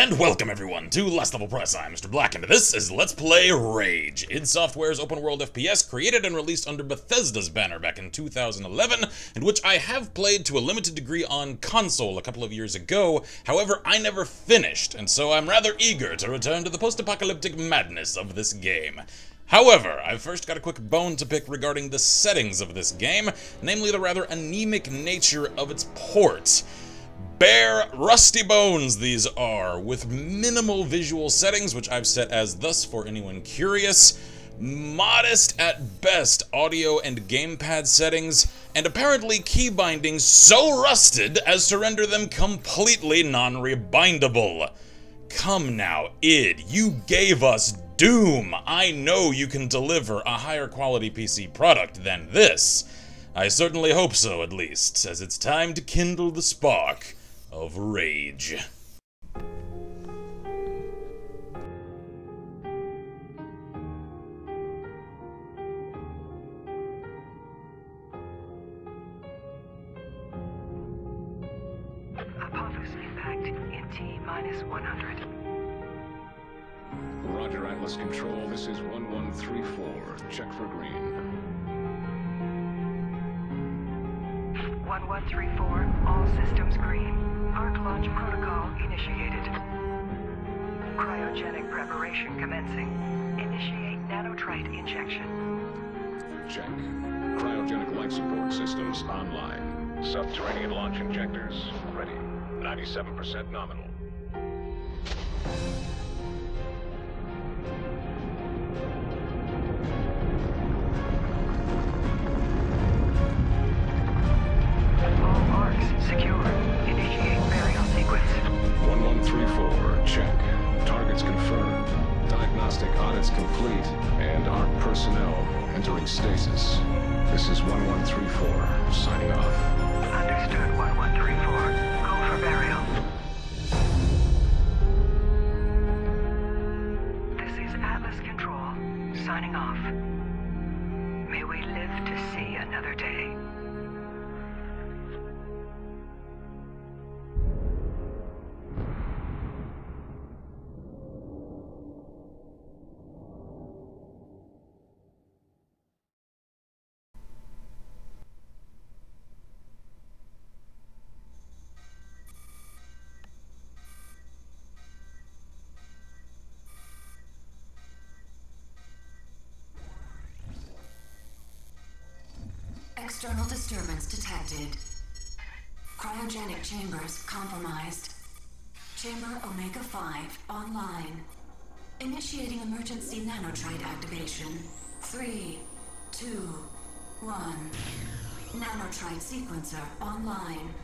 And welcome everyone to Last Level Press. I'm Mr. Black, and this is Let's Play Rage, id Software's open-world FPS created and released under Bethesda's banner back in 2011, and which I have played to a limited degree on console a couple of years ago. However, I never finished, and so I'm rather eager to return to the post-apocalyptic madness of this game. However, I've first got a quick bone to pick regarding the settings of this game, namely the rather anemic nature of its port. Bare, rusty bones these are, with minimal visual settings, which I've set as thus for anyone curious, modest at best audio and gamepad settings, and apparently key bindings so rusted as to render them completely non-rebindable. Come now, id, you gave us Doom. I know you can deliver a higher quality PC product than this. I certainly hope so, at least, as it's time to kindle the spark of rage. Apophis impact in T-100. Roger, Atlas Control, this is 1134. Check for green. 1134, all systems green. Arc launch protocol initiated. Cryogenic preparation commencing. Initiate nanotrite injection. Check. Cryogenic life support systems online. Subterranean launch injectors ready. 97% nominal. Secure. Initiate burial sequence. 1134, check. Targets confirmed. Diagnostic audits complete. And ARC personnel entering stasis. This is 1134, signing off. Understood, 1134. Go for burial. This is Atlas Control, signing off. May we live to see another day. External disturbance detected. Cryogenic chambers compromised. Chamber Omega-5 online. Initiating emergency nanotrite activation. 3, 2, 1. Nanotrite sequencer online.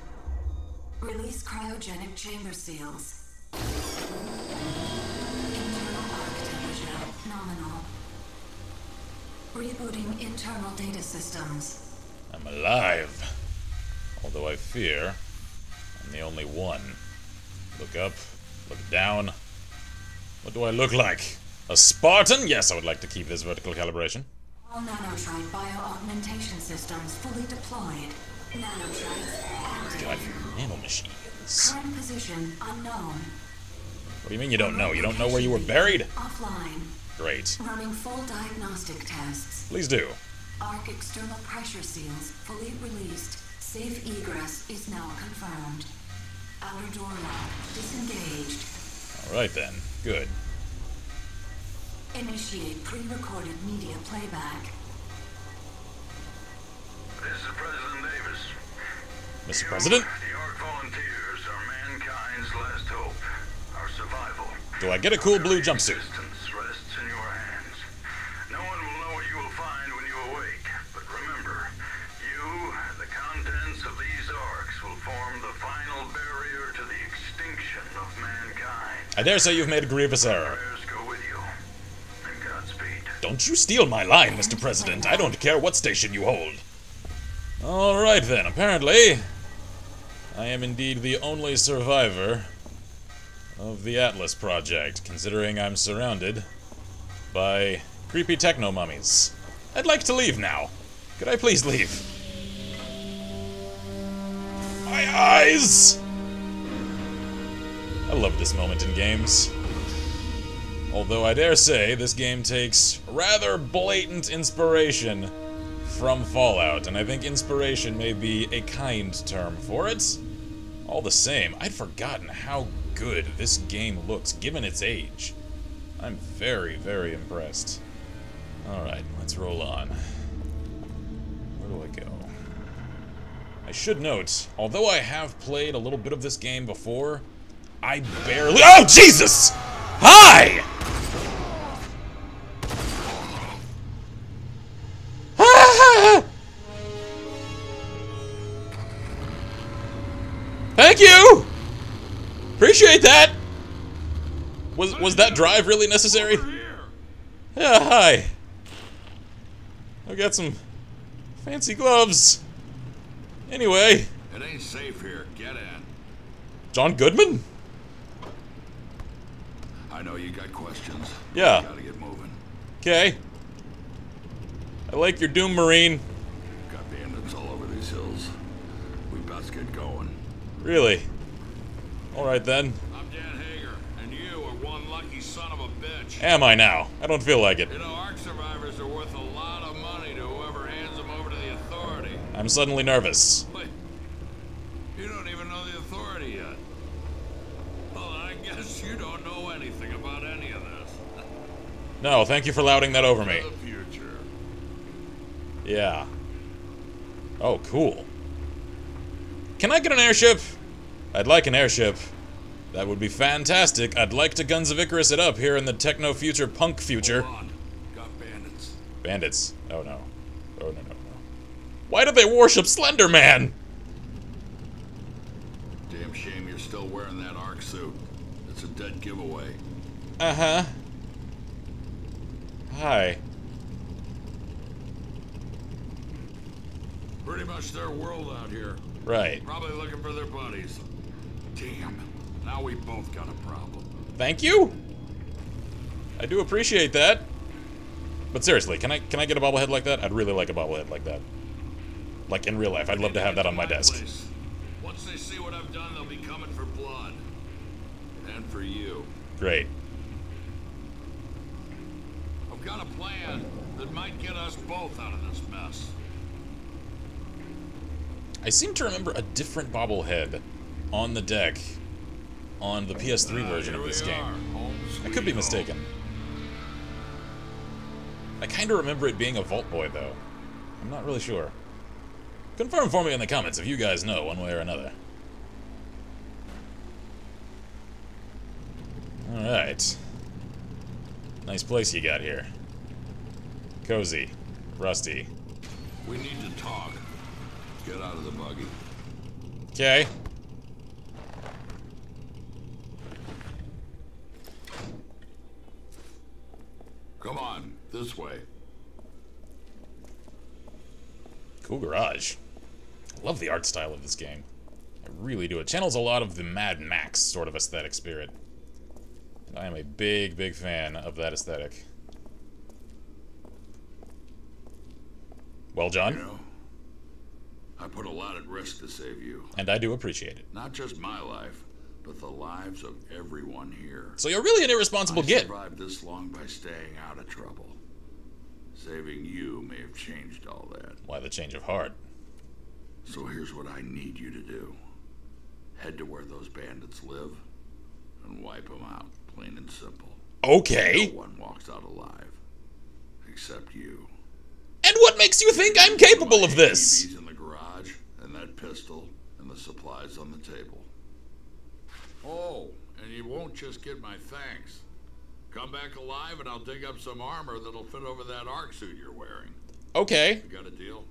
Release cryogenic chamber seals. Internal arc temperature nominal. Rebooting internal data systems. I'm alive. Although I fear I'm the only one. Look up, look down. What do I look like? A Spartan? Yes, I would like to keep this vertical calibration. All nanotrite bio-augmentation systems fully deployed. Nanotrites active. God, nanomachines. Current position unknown. What do you mean you don't know? You don't know where you were buried? Offline. Great. Running full diagnostic tests. Please do. Arc external pressure seals fully released. Safe egress is now confirmed. Outer door lock disengaged. Alright then. Good. Initiate pre-recorded media playback. This is President Davis. Mr. President? The ARC volunteers are mankind's last hope. Our survival. Do I get a cool blue jumpsuit? Existence rests in your hands. No one will know what you will find when you awake. But remember, you and the contents of these arcs will form the final barrier to the extinction of mankind. I dare say you've made a grievous error. Prayers go with you. And Godspeed. Don't you steal my line, Mr. President. I don't care what station you hold. Alright then, apparently I am indeed the only survivor of the Atlas project, considering I'm surrounded by creepy techno-mummies. I'd like to leave now. Could I please leave? My eyes! Hello. love this moment in games. Although I dare say, this game takes rather blatant inspiration from Fallout, and I think inspiration may be a kind term for it. All the same, I'd forgotten how good this game looks, given its age. I'm very, very impressed. Alright, let's roll on. Where do I go? I should note, although I have played a little bit of this game before, I barely— Oh, Jesus! Hi! Thank you! Appreciate that! Was that drive really necessary? Yeah, hi. I got some fancy gloves. Anyway. It ain't safe here. Get in. John Goodman? I know you got questions. Yeah. You gotta get moving. Okay. I like your Doom Marine. Got bandits all over these hills. We best get going. Really? Alright then. I'm Dan Hager, and you are one lucky son of a bitch. Am I now? I don't feel like it. You know, ARC survivors are worth a lot of money to whoever hands them over to the authority. I'm suddenly nervous. Wait, you don't even know the authority yet. Well, I guess you don't know anything about any of this. No, thank you for lauding that over me. For the future. Yeah. Oh, cool. Can I get an airship? I'd like an airship. That would be fantastic. I'd like to Guns of Icarus it up here in the techno-future punk future. Hold on. Got bandits. Bandits. Oh no. Oh no, no, no. Why did they worship Slender Man? Damn shame you're still wearing that ARC suit. It's a dead giveaway. Uh-huh. Hi. Pretty much their world out here. Right. Probably looking for their buddies. Damn. Now we both got a problem. Thank you. I do appreciate that. But seriously, can I get a bobblehead like that? I'd really like a bobblehead like that. Like in real life, I'd love to have that on my desk. Place. Once they see what I've done, they'll be coming for blood. And for you. Great. I've got a plan that might get us both out of this mess. I seem to remember a different bobblehead on the deck on the PS3 version of this game. I could be mistaken. I kind of remember it being a Vault Boy, though. I'm not really sure. Confirm for me in the comments if you guys know one way or another. Alright. Nice place you got here. Cozy. Rusty. We need to talk. Get out of the buggy. Okay. Come on, this way. Cool garage. I love the art style of this game. I really do. It channels a lot of the Mad Max sort of aesthetic spirit. And I am a big, big fan of that aesthetic. Well, John? You know, I put a lot at risk to save you. And I do appreciate it. Not just my life, but the lives of everyone here. So you're really an irresponsible git. I survived this long by staying out of trouble. Saving you may have changed all that. Why the change of heart? So here's what I need you to do. Head to where those bandits live and wipe them out, plain and simple. Okay. No one walks out alive. Except you. And what makes you think I'm capable of this? TV's in the garage, and that pistol, and the supplies on the table. Oh, and you won't just get my thanks. Come back alive and I'll dig up some armor that'll fit over that ARC suit you're wearing. Okay. You got a deal?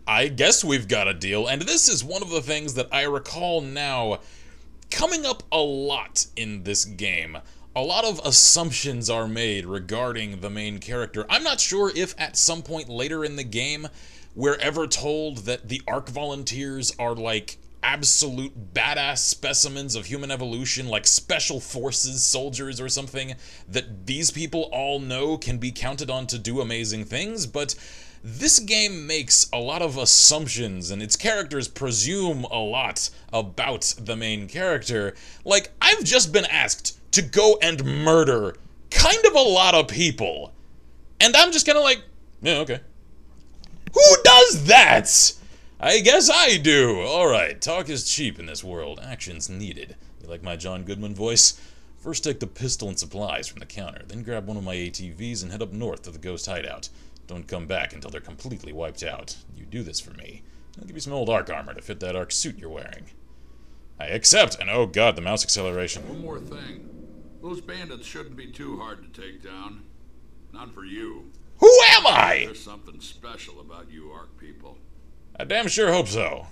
I guess we've got a deal, and this is one of the things that I recall now coming up a lot in this game. A lot of assumptions are made regarding the main character. I'm not sure if at some point later in the game we're ever told that the ARC volunteers are like absolute badass specimens of human evolution, like special forces soldiers or something, that these people all know can be counted on to do amazing things, but this game makes a lot of assumptions, and its characters presume a lot about the main character. Like, I've just been asked to go and murder kind of a lot of people. And I'm just kind of like, yeah, okay. Who does that? I guess I do. Alright, talk is cheap in this world. Action's needed. You like my John Goodman voice? First take the pistol and supplies from the counter, then grab one of my ATVs and head up north to the ghost hideout. Don't come back until they're completely wiped out. You do this for me. I'll give you some old Ark armor to fit that Ark suit you're wearing. I accept, and oh god, the mouse acceleration. One more thing. Those bandits shouldn't be too hard to take down. Not for you. Who am I? There's something special about you Ark people. I damn sure hope so.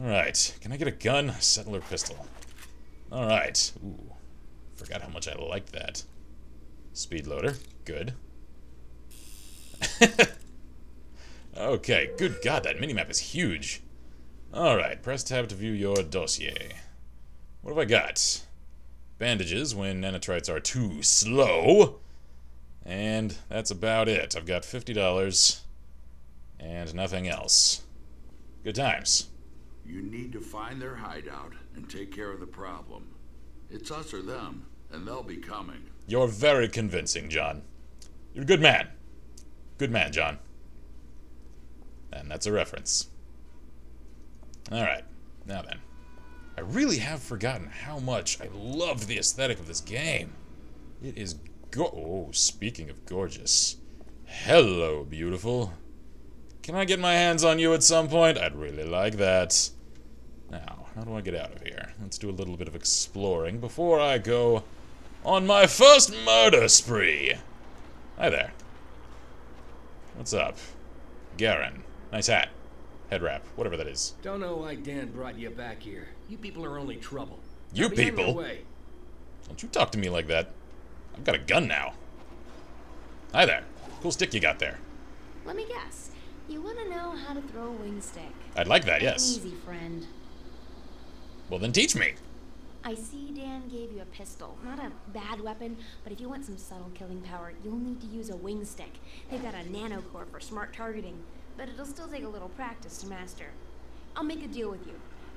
Alright, can I get a gun? Settler pistol. Alright. Ooh. Forgot how much I liked that. Speed loader. Good. Okay, good god, that minimap is huge. Alright, press tab to view your dossier. What have I got? Bandages when nanotrites are too slow. And that's about it. I've got $50 and nothing else. Good times. You need to find their hideout and take care of the problem. It's us or them, and they'll be coming. You're very convincing, John. You're a good man. Good man, John. And that's a reference. Alright, now then. I really have forgotten how much I loved the aesthetic of this game. It is oh, speaking of gorgeous. Hello, beautiful. Can I get my hands on you at some point? I'd really like that. Now, how do I get out of here? Let's do a little bit of exploring before I go on my first murder spree. Hi there. What's up? Garen. Nice hat. Head wrap. Whatever that is. Don't know why Dan brought you back here. You people are only trouble. You Now be on your people? way. Don't you talk to me like that. I've got a gun now. Hi there. Cool stick you got there. Let me guess. You want to know how to throw a wing stick? I'd like that, Ain't yes. Easy, friend. Well, then teach me. I see Dan gave you a pistol. Not a bad weapon, but if you want some subtle killing power, you'll need to use a wing stick. They've got a nanocore for smart targeting, but it'll still take a little practice to master. I'll make a deal with you.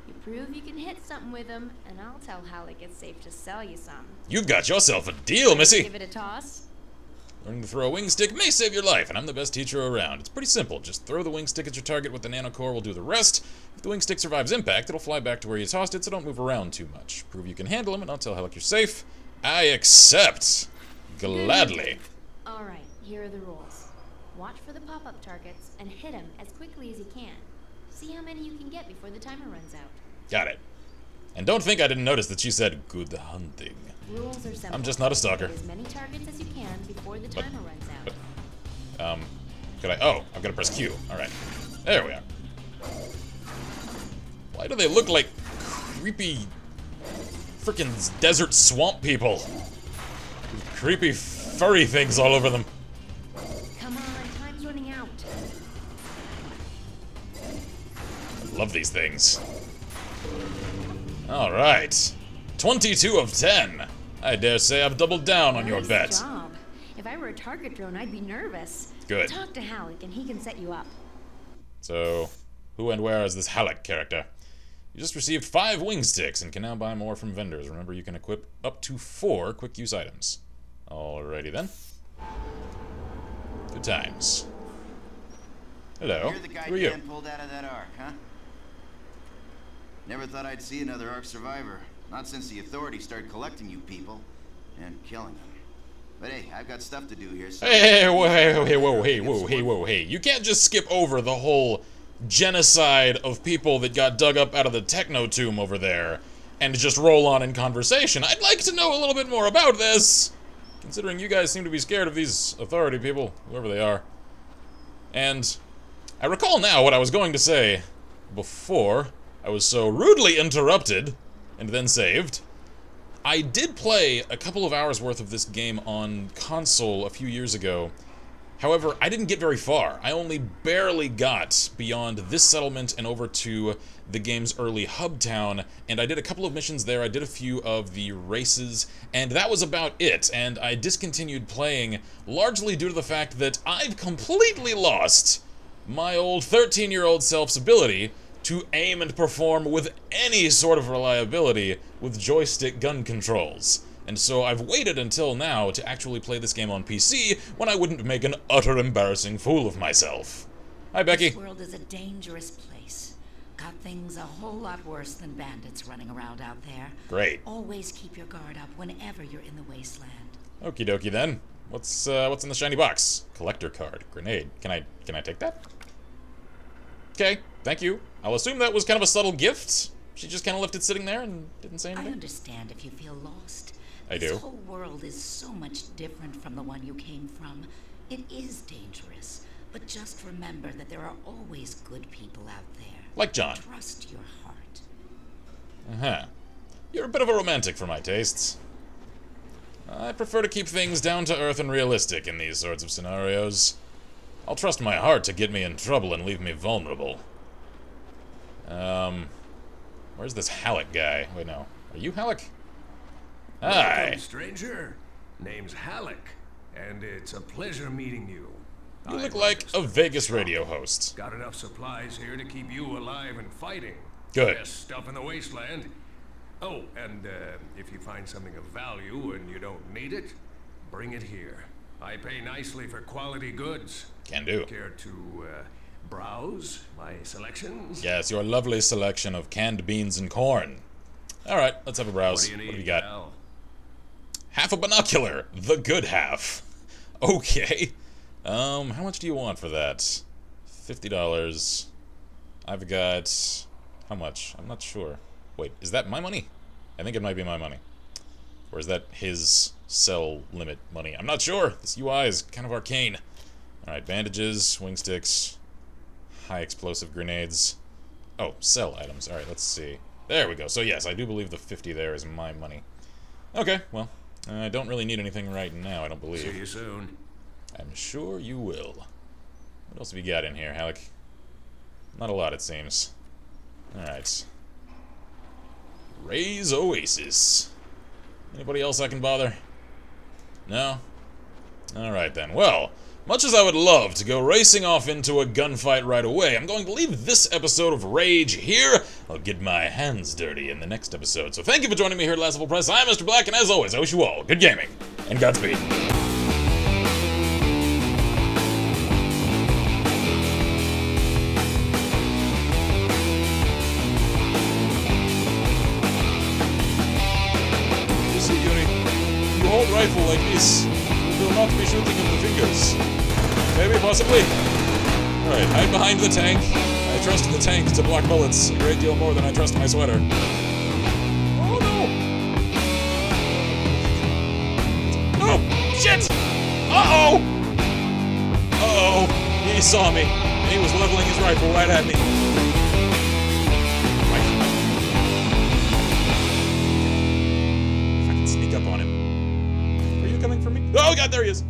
You prove you can hit something with them, and I'll tell Halleck it's safe to sell you some. You've got yourself a deal, missy. Give it a toss. Learning to throw a wing stick may save your life, and I'm the best teacher around. It's pretty simple. Just throw the wing stick at your target with the nanocore will do the rest. If the wing stick survives impact, it'll fly back to where you tossed it, so don't move around too much. Prove you can handle them, and I'll tell Halleck you're safe. I accept. Gladly. Alright, here are the rules. Watch for the pop-up targets and hit them as quickly as you can. See how many you can get before the timer runs out. Got it. And don't think I didn't notice that she said, good hunting. Rules are simple. I'm just not a stalker. Get as many targets as you can before the timer runs out. Could I? Oh, I've got to press Q. Alright. There we are. Why do they look like creepy frickin' desert swamp people? With creepy furry things all over them. Come on, time's running out. I love these things. Alright. 22 of 10. I dare say I've doubled down on your Nice bet. job. If I were a target drone, I'd be nervous. Good. Talk to Halleck and he can set you up. So, who and where is this Halleck character? You just received 5 wing sticks and can now buy more from vendors. Remember, you can equip up to 4 quick use items. Alrighty then. Good times. Hello. You're the guy Who are you? Dan pulled out of that Ark, huh? Never thought I'd see another Ark survivor. Not since the authorities started collecting you people and killing them. But hey, I've got stuff to do here, so... Hey, whoa. You can't just skip over the whole genocide of people that got dug up out of the techno tomb over there and just roll on in conversation. I'd like to know a little bit more about this, considering you guys seem to be scared of these authority people, whoever they are. And I recall now what I was going to say before I was so rudely interrupted and then saved. I did play a couple of hours worth of this game on console a few years ago, However, I didn't get very far. I only barely got beyond this settlement and over to the game's early hub town, and I did a couple of missions there. I did a few of the races, and that was about it. And I discontinued playing largely due to the fact that I've completely lost my old 13-year-old self's ability to aim and perform with any sort of reliability with joystick gun controls. And so I've waited until now to actually play this game on PC when I wouldn't make an utter embarrassing fool of myself. Hi, Becky. This world is a dangerous place. Got things a whole lot worse than bandits running around out there. Great. Always keep your guard up whenever you're in the wasteland. Okie dokie then. What's in the shiny box? Collector card. Grenade. Can I take that? Okay, thank you. I'll assume that was kind of a subtle gift. She just kind of left it sitting there and didn't say anything. I understand if you feel lost. I do. This whole world is so much different from the one you came from. It is dangerous, but just remember that there are always good people out there. Like John. Trust your heart. Uh-huh. You're a bit of a romantic for my tastes. I prefer to keep things down to earth and realistic in these sorts of scenarios. I'll trust my heart to get me in trouble and leave me vulnerable. Where's this Halleck guy? Wait, no. Are you Halleck? Hi. Welcome, stranger. Name's Halleck, and it's a pleasure meeting you. You look like a Vegas radio host. Got enough supplies here to keep you alive and fighting. Good. Best stuff in the wasteland. Oh, and if you find something of value and you don't need it, bring it here. I pay nicely for quality goods. Can do. Care to browse my selections? Yes, your lovely selection of canned beans and corn. All right, let's have a browse. What do you you got? Al? Half a binocular, the good half. Okay. How much do you want for that? $50. I've got... How much? I'm not sure. Wait, is that my money? I think it might be my money. Or is that his cell limit money? I'm not sure. This UI is kind of arcane. Alright, bandages, wing sticks, high explosive grenades. Oh, sell items. Alright, let's see. There we go. So yes, I do believe the 50 there is my money. Okay, well, I don't really need anything right now, I don't believe. See you soon. I'm sure you will. What else have you got in here, Halleck? Not a lot, it seems. Alright. Ray's Oasis. Anybody else I can bother? No? Alright then. Well, much as I would love to go racing off into a gunfight right away, I'm going to leave this episode of Rage here. I'll get my hands dirty in the next episode. So thank you for joining me here at Last Level Press. I'm Mr. Black, and as always, I wish you all good gaming and Godspeed. Hold rifle like this, you will not be shooting in the fingers. Maybe, possibly. Alright, hide behind the tank. I trust the tank to block bullets a great deal more than I trust my sweater. Oh no! Oh, shit! Uh-oh! Uh-oh! He saw me, and he was leveling his rifle right at me. If I can sneak up on him. Coming for me? Oh god, there he is!